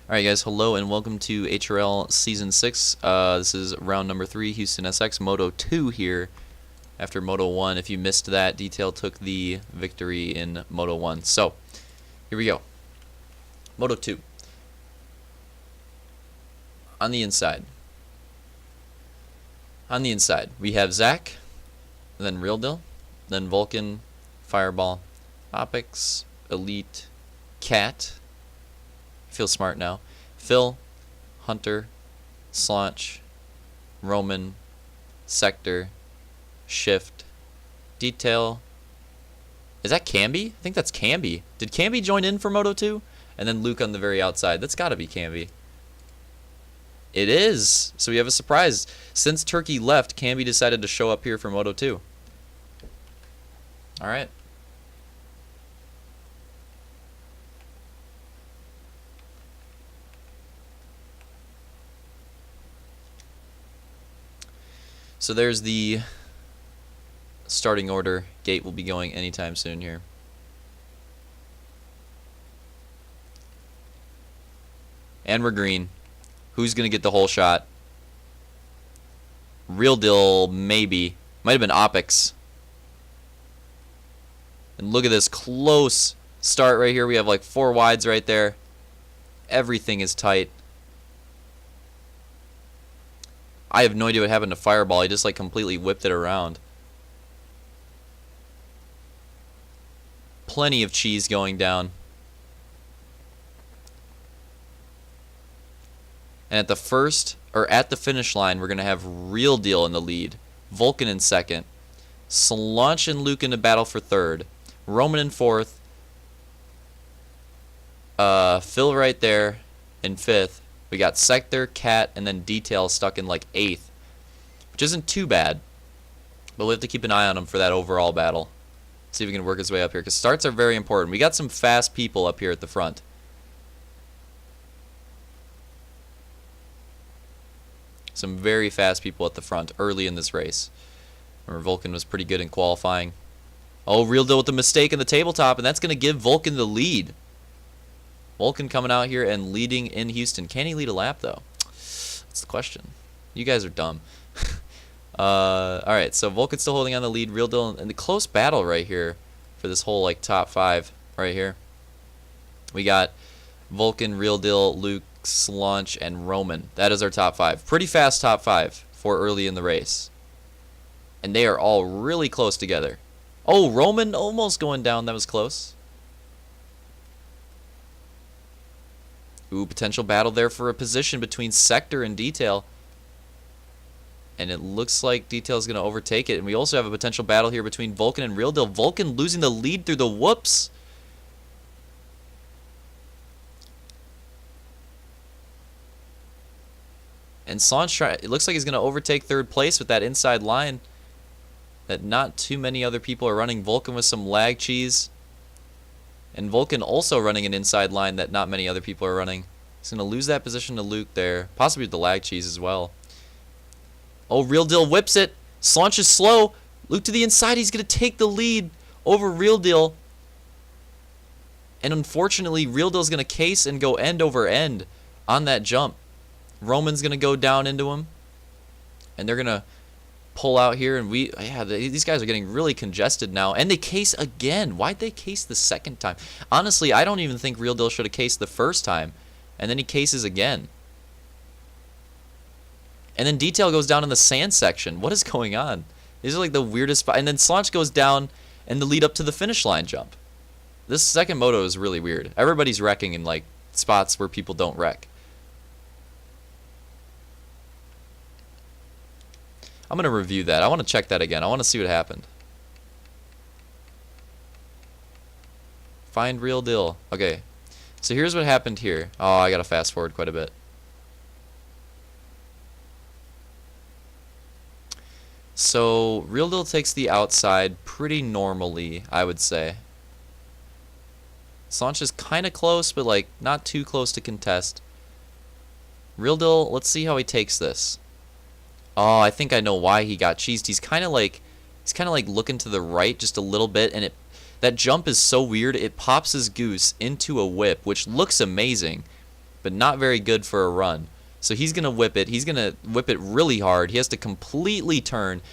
Alright guys, hello and welcome to HRL Season 6. This is round number 3, Houston SX, Moto 2 here. After Moto 1, if you missed that, Detail took the victory in Moto 1. So, here we go. Moto 2. On the inside. We have Zach, then Real Deal, then Vulcan, Fireball, Opix, Elite, Cat. Feel smart now. Phil, Hunter, Slaunch, Roman, Sector, Shift, Detail. Is that Camby? I think that's Camby. Did Camby join in for Moto 2? And then Luke on the very outside. That's got to be Camby. It is. So we have a surprise. Since Turkey left, Camby decided to show up here for Moto 2. All right. So there's the starting order. Gate will be going anytime soon here. And we're green. Who's going to get the whole shot? Real Deal, maybe. Might have been Opix. And look at this close start right here. We have like 4 wides right there. Everything is tight. I have no idea what happened to Fireball. He just like completely whipped it around. Plenty of cheese going down. And at the finish line, we're going to have Real Deal in the lead. Vulcan in second. Slaunch and Luke in the battle for third. Roman in fourth. Phil right there in fifth. We got Sector, Cat, and then Detail stuck in like 8th, which isn't too bad. But we have to keep an eye on him for that overall battle. See if we can work his way up here, because starts are very important. We got some fast people up here at the front. Some very fast people at the front early in this race. Remember, Vulcan was pretty good in qualifying. Oh, Real Deal with the mistake in the tabletop, and that's going to give Vulcan the lead. Vulcan coming out here and leading in Houston. Can he lead a lap, though? That's the question. You guys are dumb. Alright, so Vulcan's still holding on the lead. Real Deal in the close battle right here for this whole like top 5 right here. We got Vulcan, Real Deal, Luke, Slaunch, and Roman. That is our top 5. Pretty fast top 5 for early in the race. And they are all really close together. Oh, Roman almost going down. That was close. Ooh, potential battle there for a position between Sector and Detail. And it looks like Detail's going to overtake it. And we also have a potential battle here between Vulcan and Real Deal. Vulcan losing the lead through the whoops. And Slaunch, it looks like he's going to overtake third place with that inside line that not too many other people are running. Vulcan with some lag cheese. And Vulcan also running an inside line that not many other people are running. He's going to lose that position to Luke there. Possibly with the lag cheese as well. Oh, Real Deal whips it. Slaunch is slow. Luke to the inside. He's going to take the lead over Real Deal. And unfortunately, Real Deal's going to case and go end over end on that jump. Roman's going to go down into him. And they're going to pull out here, and these guys are getting really congested now, and they case again. Why'd they case the second time? Honestly, I don't even think Real Deal should have cased the first time, and then he cases again. And then Detail goes down in the sand section. What is going on? These are like the weirdest spot. And then Slaunch goes down in the lead up to the finish line jump. This second moto is really weird. Everybody's wrecking in like spots where people don't wreck. I'm going to review that. I want to check that again. I want to see what happened. Find Real Deal. Okay. So here's what happened here. Oh, I got to fast forward quite a bit. So Real Deal takes the outside pretty normally, I would say. Slaunch is kind of close, but like not too close to contest. Real Deal, let's see how he takes this. Oh, I think I know why he got cheesed. He's kind of like looking to the right just a little bit, and that jump is so weird. It pops his goose into a whip, which looks amazing, but but not very good for a run. So he's going to whip it. He's going to whip it really hard. He has to completely turn.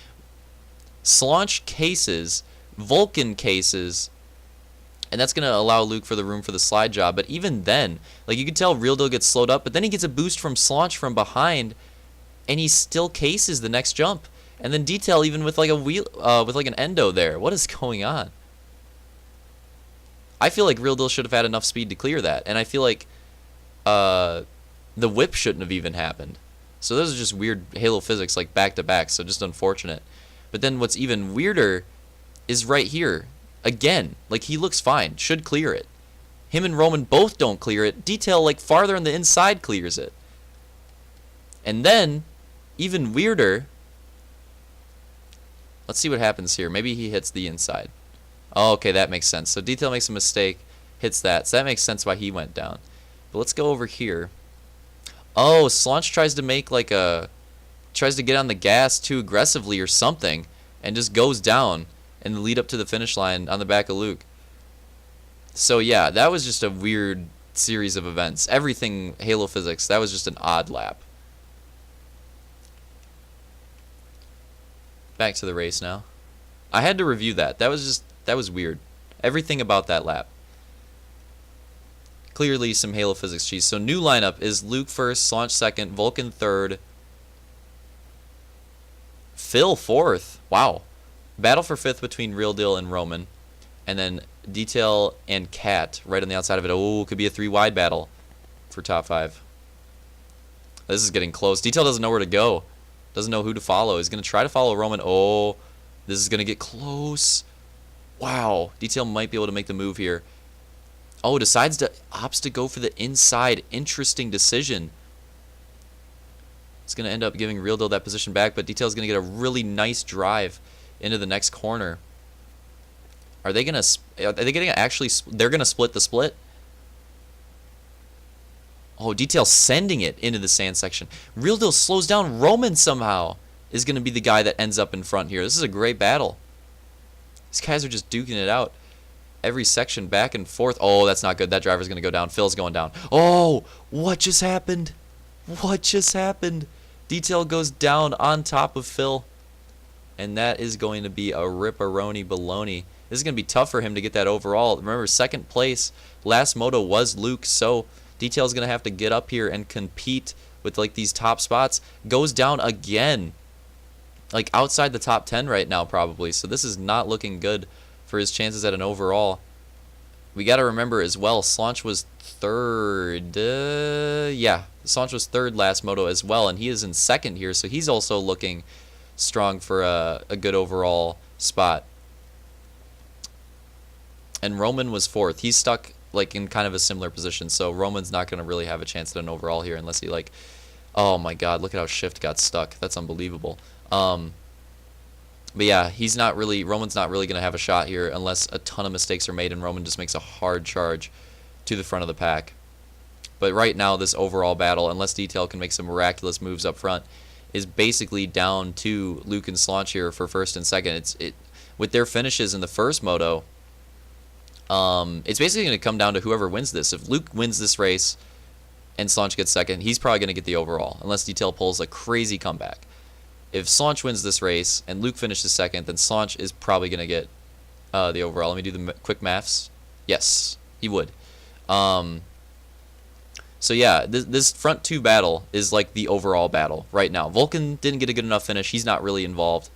Slaunch cases, Vulcan cases, and that's going to allow Luke for the room for the slide job. But even then, like, you can tell Real Deal gets slowed up, but then he gets a boost from Slaunch from behind, and he still cases the next jump. And then Detail even with like a wheel, with like an endo there. What is going on? I feel like Real Deal should have had enough speed to clear that, and I feel like the whip shouldn't have even happened. So those are just weird Halo physics, like back to back. So just unfortunate. But then what's even weirder is right here. Again, like, he looks fine, should clear it. Him and Roman both don't clear it. Detail, like, farther on the inside clears it. And then, even weirder, let's see what happens here. Maybe he hits the inside. Oh, okay, that makes sense. So Detail makes a mistake, hits that. So that makes sense why he went down. But let's go over here. Oh, Slaunch tries to make like a... tries to get on the gas too aggressively or something, and just goes down in the lead up to the finish line on the back of Luke. So yeah, that was just a weird series of events. Everything Halo physics, that was just an odd lap. Back to the race now. I had to review that. That was weird. Everything about that lap. Clearly some Halo physics cheese. So new lineup is Luke first, Slaunch second, Vulcan third, Phil fourth. Wow. Battle for fifth between Real Deal and Roman. And then Detail and Cat right on the outside of it. Oh, could be a 3-wide battle for top 5. This is getting close. Detail doesn't know where to go. Doesn't know who to follow. He's going to try to follow Roman. Oh, this is going to get close. Wow. Detail might be able to make the move here. Oh, opts to go for the inside. Interesting decision. It's going to end up giving Real Deal that position back, but Detail's going to get a really nice drive into the next corner. Are they going to actually, they're going to split the split? Oh, Detail sending it into the sand section. Real Deal slows down. Roman somehow is going to be the guy that ends up in front here. This is a great battle. These guys are just duking it out. Every section back and forth. Oh, that's not good. That driver's going to go down. Phil's going down. Oh, what just happened? What just happened? Detail goes down on top of Phil. And that is going to be a ripperoni baloney. This is going to be tough for him to get that overall. Remember, second place, last moto was Luke, so Detail's going to have to get up here and compete with like these top spots. Goes down again. Like outside the top 10 right now probably. So this is not looking good for his chances at an overall. We got to remember as well, Slaunch was third. Yeah, Slaunch was third last moto as well, and he is in second here, so he's also looking strong for a good overall spot. And Roman was fourth. He's stuck like in kind of a similar position, so Roman's not going to really have a chance at an overall here unless he like... Oh my god, look at how Shift got stuck. That's unbelievable. But yeah, Roman's not really going to have a shot here unless a ton of mistakes are made and Roman just makes a hard charge to the front of the pack. But right now, this overall battle, unless Detail can make some miraculous moves up front, is basically down to Luke and Slaunch here for first and second. With their finishes in the first moto, it's basically going to come down to whoever wins this. If Luke wins this race and Slaunch gets second, he's probably going to get the overall, unless Detail pulls a crazy comeback. If Slaunch wins this race and Luke finishes second, then Slaunch is probably going to get the overall. Let me do the quick maths. Yes, he would. So yeah, this front two battle is like the overall battle right now. Vulcan didn't get a good enough finish. He's not really involved.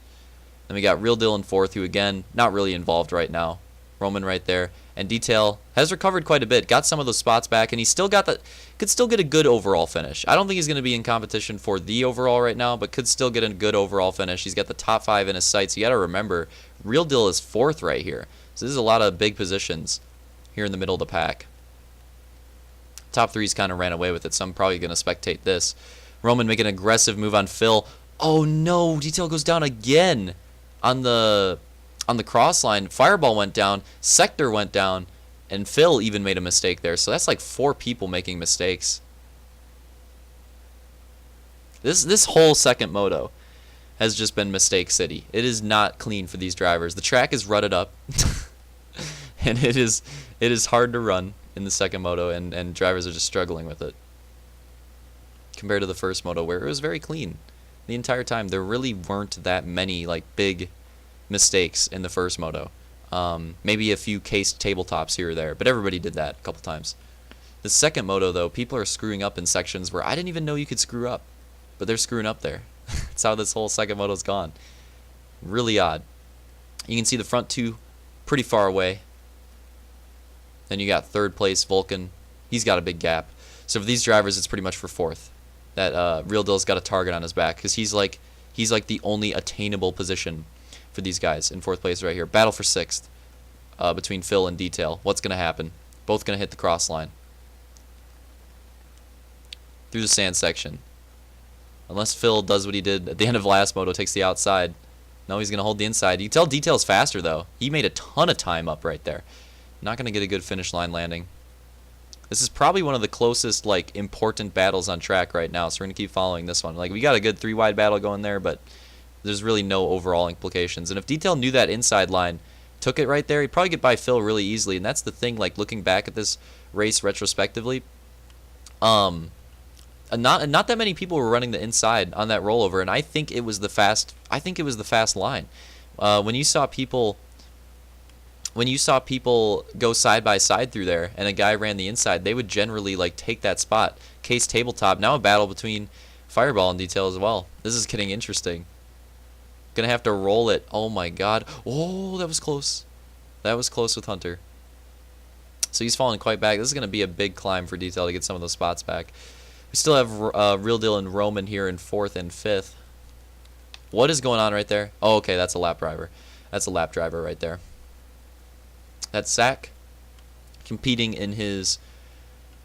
Then we got Real Deal in fourth, who again, not really involved right now. Roman right there. And Detail has recovered quite a bit. Got some of those spots back, and he's still got could still get a good overall finish. I don't think he's going to be in competition for the overall right now, but could still get a good overall finish. He's got the top 5 in his sights. You got to remember, Real Deal is fourth right here. So this is a lot of big positions here in the middle of the pack. Top 3's kind of ran away with it, so I'm probably going to spectate this. Roman making an aggressive move on Phil. Oh no, Detail goes down again on the cross line. Fireball went down, Sector went down, and Phil even made a mistake there. So that's like 4 people making mistakes. This whole second moto has just been mistake city. It is not clean for these drivers. The track is rutted up, and it is hard to run in the second moto, and drivers are just struggling with it. compared to the first moto where it was very clean the entire time. There really weren't that many like big mistakes in the first moto. Maybe a few cased tabletops here or there, but everybody did that a couple times. The second moto, though, people are screwing up in sections where I didn't even know you could screw up, but they're screwing up there. That's how this whole second moto's gone. Really odd. You can see the front two pretty far away. Then you got third place Vulcan. He's got a big gap. So for these drivers, it's pretty much for fourth. That Real Deal's got a target on his back because he's like the only attainable position for these guys in fourth place right here. Battle for sixth between Phil and Detail. What's going to happen? Both going to hit the cross line. Through the sand section. Unless Phil does what he did at the end of last moto, takes the outside. No, he's going to hold the inside. You can tell Detail's faster, though. He made a ton of time up right there. Not going to get a good finish line landing. This is probably one of the closest, like, important battles on track right now, so we're going to keep following this one. Like, we got a good 3-wide battle going there, but there's really no overall implications. And if Detail knew that inside line, took it right there, he'd probably get by Phil really easily. And that's the thing, like, looking back at this race retrospectively, not that many people were running the inside on that rollover, and I think it was the fast line. When you saw people go side by side through there and a guy ran the inside, they would generally like take that spot. Case tabletop, now a battle between Fireball and Detail as well. This is getting interesting. Gonna have to roll it. Oh my god. Oh, that was close. That was close with Hunter. So he's falling quite back. This is gonna be a big climb for Detail to get some of those spots back. We still have Real Deal and Roman here in 4th and 5th. What is going on right there? Oh, okay, that's a lap driver. That's a lap driver right there. That's Zach competing in his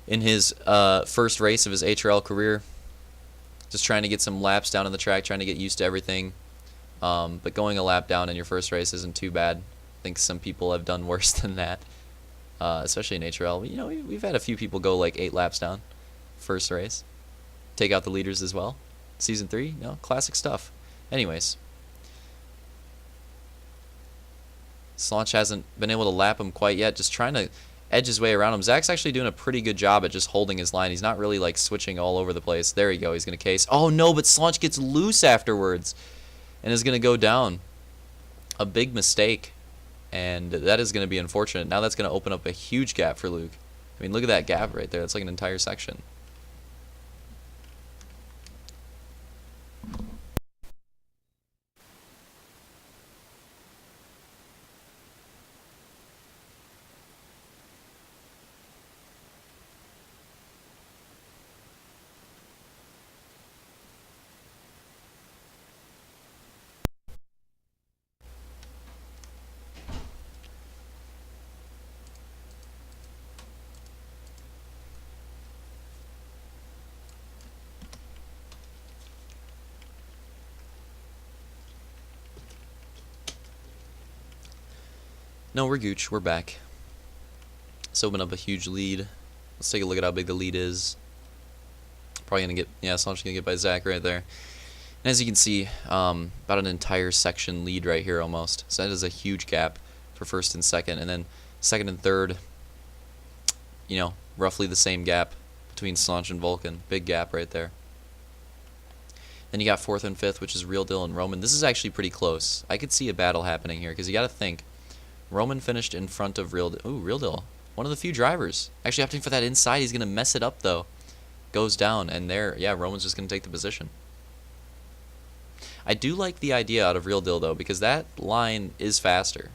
first race of his HRL career. Just trying to get some laps down on the track, trying to get used to everything. But going a lap down in your first race isn't too bad. I think some people have done worse than that, especially in HRL. You know, we've had a few people go like 8 laps down first race. Take out the leaders as well. Season 3, no, classic stuff. Anyways. Slaunch hasn't been able to lap him quite yet, just trying to edge his way around him. Zach's actually doing a pretty good job at just holding his line. He's not really like switching all over the place. There you go, he's going to case. Oh no, but Slaunch gets loose afterwards and is going to go down. A big mistake, and that is going to be unfortunate. Now that's going to open up a huge gap for Luke. I mean, look at that gap right there. That's like an entire section. No, we're Gooch. We're back. Let's open up a huge lead. Let's take a look at how big the lead is. Probably going to get, yeah, Slaunch going to get by Zach right there. And as you can see, about an entire section lead right here almost. So that is a huge gap for first and second. And then second and third, you know, roughly the same gap between Slaunch and Vulcan. Big gap right there. Then you got 4th and 5th, which is Real Deal and Roman. This is actually pretty close. I could see a battle happening here because you got to think. Roman finished in front of Real Deal. Ooh, Real Deal. One of the few drivers. Actually opting for that inside. He's going to mess it up, though. Goes down, and there, yeah, Roman's just going to take the position. I do like the idea out of Real Deal, though, because that line is faster.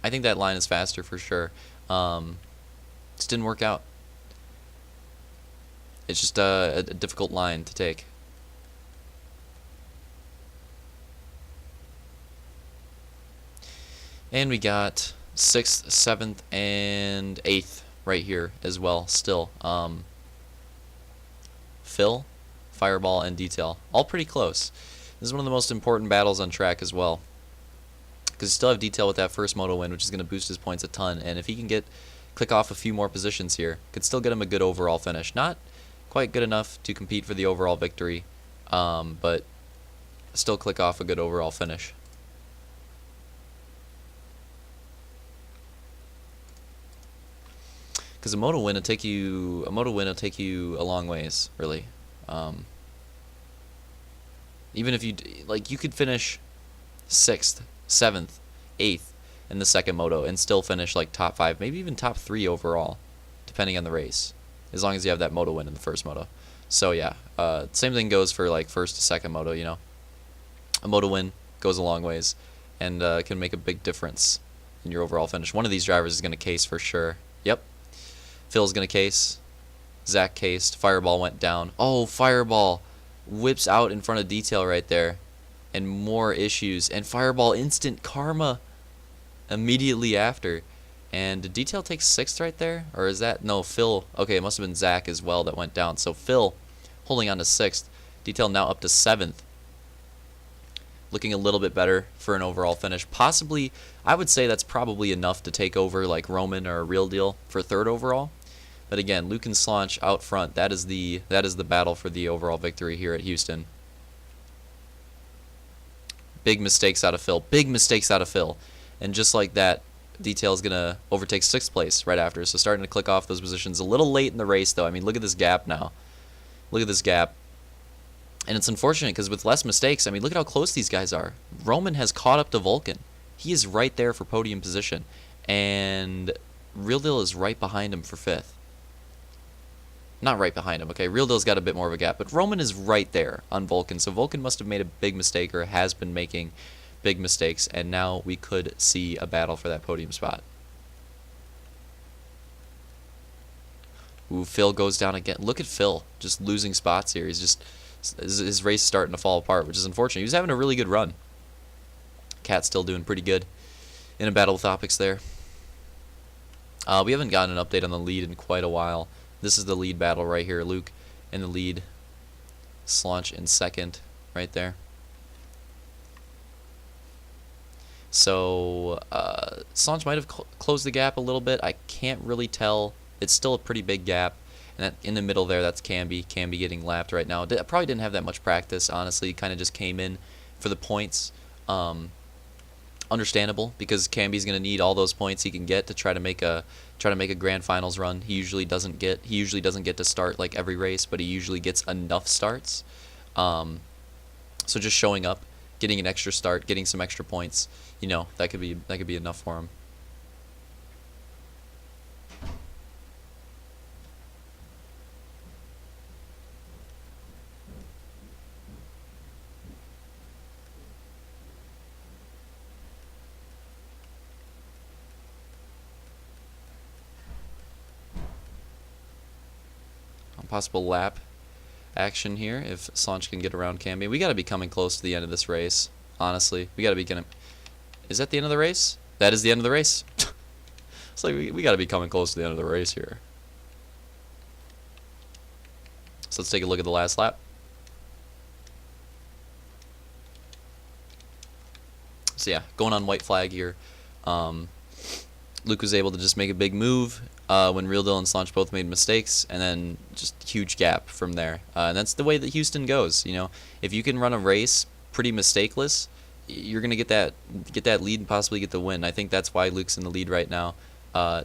I think that line is faster for sure. Just didn't work out. It's just a difficult line to take. And we got 6th, 7th, and 8th right here as well still. Phil, Fireball, and Detail. All pretty close. This is one of the most important battles on track as well. Because you still have Detail with that first moto win, which is going to boost his points a ton. And if he can click off a few more positions here, could still get him a good overall finish. Not quite good enough to compete for the overall victory, but still click off a good overall finish. Because a moto win will take you a long ways, really. Even if you like, you could finish 6th, 7th, 8th in the second moto and still finish like top 5, maybe even top 3 overall, depending on the race, as long as you have that moto win in the first moto. So yeah, same thing goes for like first to second moto. You know, a moto win goes a long ways and can make a big difference in your overall finish. One of these drivers is going to case for sure. Yep. Phil's going to case. Zach cased. Fireball went down. Oh, Fireball whips out in front of Detail right there. And more issues. And Fireball instant karma immediately after. And Detail takes 6th right there? Or is that... No, Phil... Okay, it must have been Zach as well that went down. So Phil holding on to 6th. Detail now up to 7th. Looking a little bit better for an overall finish. Possibly, I would say that's probably enough to take over like Roman or Real Deal for 3rd overall. But again, Luke and Slaunch out front. That is the battle for the overall victory here at Houston. Big mistakes out of Phil. Big mistakes out of Phil. And just like that, Detail is going to overtake 6th place right after. So starting to click off those positions a little late in the race, though. I mean, look at this gap now. Look at this gap. And it's unfortunate because with less mistakes, I mean, look at how close these guys are. Roman has caught up to Vulcan. He is right there for podium position. And Real Deal is right behind him for 5th. Not right behind him, okay? Real Deal's got a bit more of a gap. But Roman is right there on Vulcan. So Vulcan must have made a big mistake or has been making big mistakes. And now we could see a battle for that podium spot. Ooh, Phil goes down again. Look at Phil just losing spots here. He's just... His race is starting to fall apart, which is unfortunate. He was having a really good run. Cat's still doing pretty good in a battle with Optics there. We haven't gotten an update on the lead in quite a while. This is the lead battle right here. Luke in the lead. Slaunch in 2nd right there. So Slaunch might have closed the gap a little bit. I can't really tell. It's still a pretty big gap. And that, in the middle there, that's Camby. Camby getting lapped right now. Probably didn't have that much practice, honestly. Kind of just came in for the points. Understandable, because Camby's going to need all those points he can get to try to make a grand finals run. He usually doesn't get to start like every race, but he usually gets enough starts. So just showing up, getting an extra start, getting some extra points, you know, that could be enough for him. Possible lap action here if Slaunch can get around Camby. We got to be coming close to the end of this race, honestly. We got to be getting... Is that the end of the race? That is the end of the race. It's like we got to be coming close to the end of the race here. So let's take a look at the last lap. So yeah, going on white flag here. Luke was able to just make a big move when Real Deal and Slaunch both made mistakes, and then just huge gap from there. And that's the way that Houston goes. You know, if you can run a race pretty mistakeless, you're gonna get that lead and possibly get the win. I think that's why Luke's in the lead right now.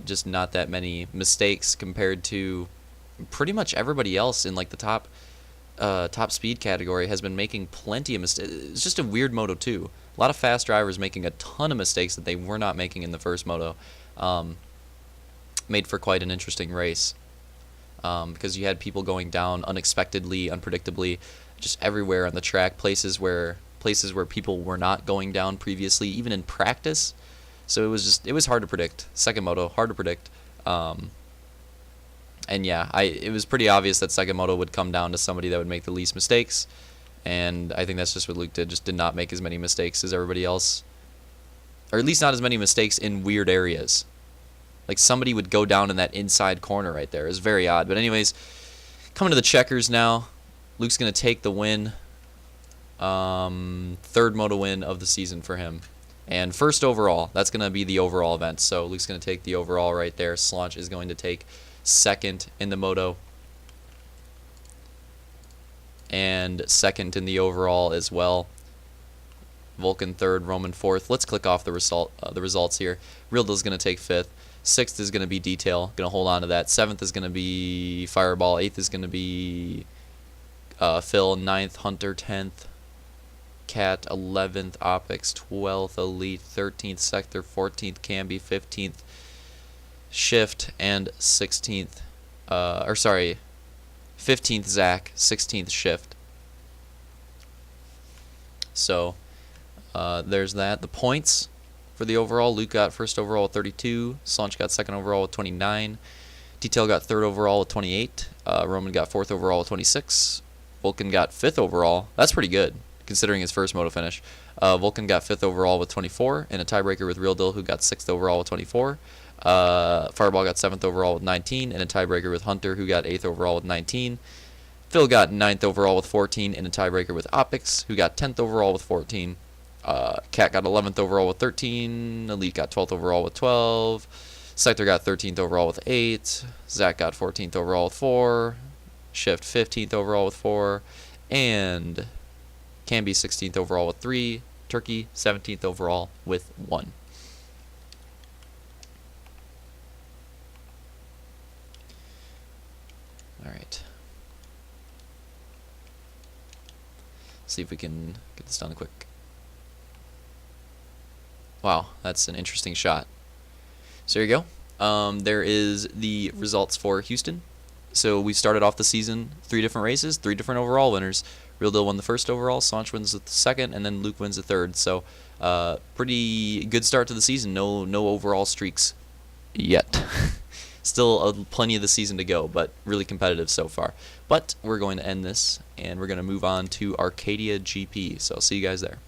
Just not that many mistakes compared to pretty much everybody else in like the top speed category has been making plenty of mistakes. It's just a weird Moto 2. A lot of fast drivers making a ton of mistakes that they were not making in the first Moto. Made for quite an interesting race because you had people going down unexpectedly, unpredictably, just everywhere on the track. Places where people were not going down previously, even in practice. So it was hard to predict. Second Moto, hard to predict. And yeah, it was pretty obvious that second Moto would come down to somebody that would make the least mistakes. And I think that's just what Luke did. Just did not make as many mistakes as everybody else. Or at least not as many mistakes in weird areas. Like somebody would go down in that inside corner right there. It was very odd. But anyways, coming to the checkers now. Luke's going to take the win. 3rd Moto win of the season for him. And 1st overall. That's going to be the overall event. So Luke's going to take the overall right there. Slaunch is going to take 2nd in the Moto. And 2nd in the overall as well. Vulcan 3rd, Roman 4th. Let's click off the results here. Real Deal's going to take 5th. 6th is going to be Detail. Going to hold on to that. 7th is going to be Fireball. 8th is going to be Phil. 9th, Hunter. 10th, Cat. 11th, Opix. 12th, Elite. 13th, Sector. 14th, Camby. 15th, Shift. And 16th, 15th, Zach. 16th, Shift. So, there's that. The points for the overall: Luke got first overall with 32, Slaunch got second overall with 29, Detail got third overall with 28, Roman got fourth overall with 26, Vulcan got fifth overall. That's pretty good considering his first moto finish. Vulcan got fifth overall with 24, and a tiebreaker with Real Deal, who got sixth overall with 24. Fireball got seventh overall with 19, and a tiebreaker with Hunter, who got eighth overall with 19. Phil got 9th overall with 14, and a tiebreaker with Opix, who got 10th overall with 14. Cat got 11th overall with 13. Elite got 12th overall with 12. Sector got 13th overall with 8. Zach got 14th overall with 4. Shift 15th overall with 4. And Camby 16th overall with 3. Turkey 17th overall with 1. Alright. See if we can get this done quick. Wow, that's an interesting shot. So there you go. There is the results for Houston. So we started off the season 3 different races, 3 different overall winners. Real Deal won the first overall, Slaunch wins the second, and then Luke wins the third. So pretty good start to the season. No overall streaks yet. Still plenty of the season to go, but really competitive so far. But we're going to end this, and we're going to move on to Arcadia GP. So I'll see you guys there.